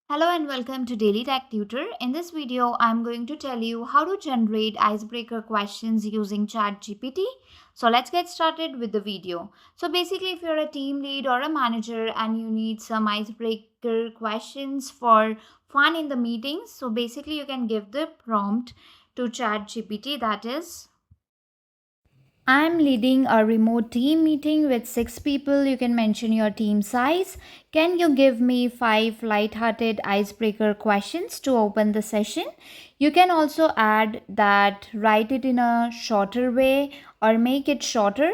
Hello and welcome to Daily Tech Tutor. In this video, I'm going to tell you how to generate icebreaker questions using ChatGPT. So let's get started with the video. So basically, if you're a team lead or a manager and you need some icebreaker questions for fun in the meetings, so basically you can give the prompt to ChatGPT, that is, I'm leading a remote team meeting with 6 people. You can mention your team size. Can you give me 5 light-hearted icebreaker questions to open the session? You can also add that write it in a shorter way or make it shorter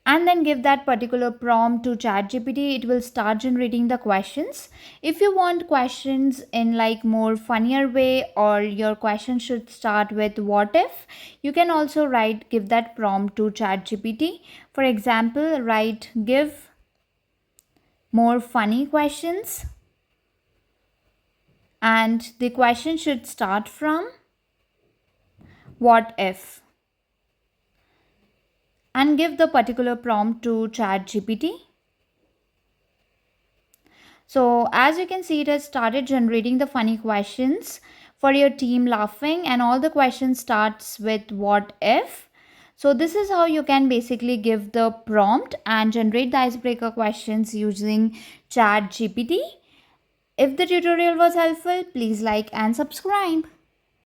and then give that particular prompt to ChatGPT. It will start generating the questions. If you want questions in like more funnier way or your question should start with what if, you can also give that prompt to ChatGPT. For example, write give more funny questions and the question should start from what if, and give the particular prompt to ChatGPT. So as you can see, it has started generating the funny questions for your team laughing, and all the questions starts with what if. So this is how you can basically give the prompt and generate the icebreaker questions using ChatGPT. If the tutorial was helpful, please like and subscribe.